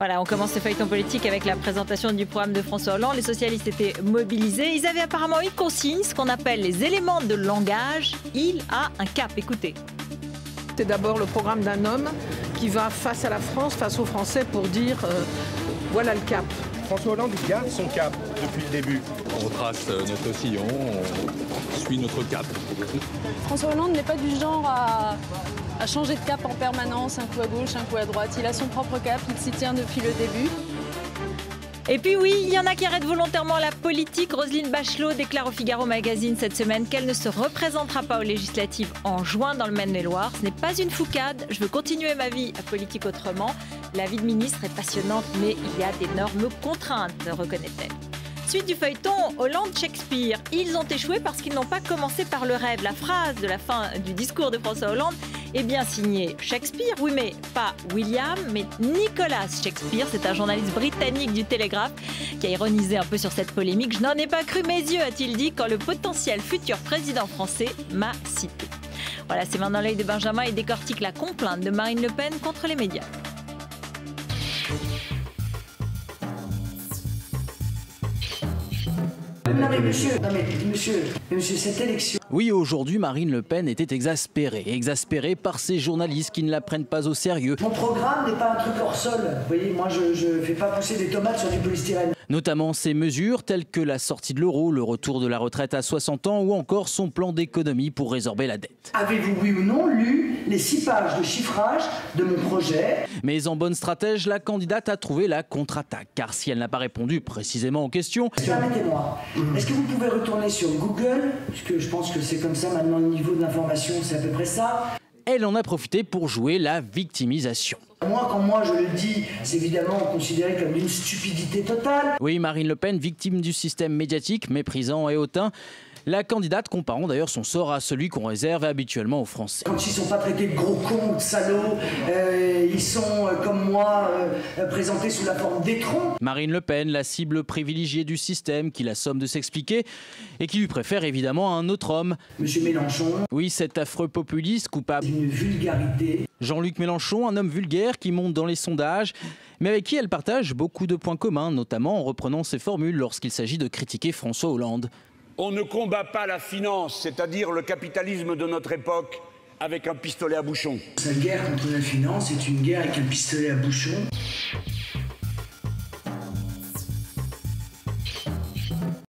Voilà, on commence ce feuilleton politique avec la présentation du programme de François Hollande. Les socialistes étaient mobilisés. Ils avaient apparemment une consigne, ce qu'on appelle les éléments de langage. Il a un cap, écoutez. C'est d'abord le programme d'un homme qui va face à la France, face aux Français pour dire voilà le cap. François Hollande garde son cap depuis le début. On retrace notre sillon, on suit notre cap. François Hollande n'est pas du genre à changer de cap en permanence, un coup à gauche, un coup à droite. Il a son propre cap, il s'y tient depuis le début. Et puis oui, il y en a qui arrêtent volontairement la politique. Roselyne Bachelot déclare au Figaro Magazine cette semaine qu'elle ne se représentera pas aux législatives en juin dans le Maine-et-Loire. Ce n'est pas une foucade, je veux continuer ma vie politique autrement. La vie de ministre est passionnante, mais il y a d'énormes contraintes, reconnaît-elle. Suite du feuilleton Hollande-Shakespeare. Ils ont échoué parce qu'ils n'ont pas commencé par le rêve. La phrase de la fin du discours de François Hollande est bien signée Shakespeare, oui, mais pas William, mais Nicholas Shakespeare. C'est un journaliste britannique du Télégraphe qui a ironisé un peu sur cette polémique. Je n'en ai pas cru mes yeux, a-t-il dit, quand le potentiel futur président français m'a cité. Voilà, c'est main dans l'œil de Benjamin et décortique la complainte de Marine Le Pen contre les médias. Non mais monsieur, cette élection... Oui, aujourd'hui, Marine Le Pen était exaspérée par ces journalistes qui ne la prennent pas au sérieux. Mon programme n'est pas un truc hors sol. Vous voyez, moi je ne fais pas pousser des tomates sur du polystyrène. Notamment ces mesures telles que la sortie de l'euro, le retour de la retraite à 60 ans ou encore son plan d'économie pour résorber la dette. Avez-vous, oui ou non, lu les 6 pages de chiffrage de mon projet? Mais en bonne stratège, la candidate a trouvé la contre-attaque. Car si elle n'a pas répondu précisément aux questions... Permettez-moi, est-ce que vous pouvez retourner sur Google? Puisque je pense que c'est comme ça maintenant, le niveau de l'information, c'est à peu près ça. Elle en a profité pour jouer la victimisation. Quand moi je le dis, c'est évidemment considéré comme une stupidité totale. Oui, Marine Le Pen, victime du système médiatique, méprisant et hautain. La candidate comparant d'ailleurs son sort à celui qu'on réserve habituellement aux Français. Quand ils ne sont pas traités de gros cons, de salauds, ils sont, comme moi, présentés sous la forme d'étrons. Marine Le Pen, la cible privilégiée du système, qui la somme de s'expliquer et qui lui préfère évidemment un autre homme. Monsieur Mélenchon. Oui, cet affreux populiste coupable d'une vulgarité. Jean-Luc Mélenchon, un homme vulgaire qui monte dans les sondages, mais avec qui elle partage beaucoup de points communs, notamment en reprenant ses formules lorsqu'il s'agit de critiquer François Hollande. On ne combat pas la finance, c'est-à-dire le capitalisme de notre époque, avec un pistolet à bouchon. Cette guerre contre la finance est une guerre avec un pistolet à bouchon.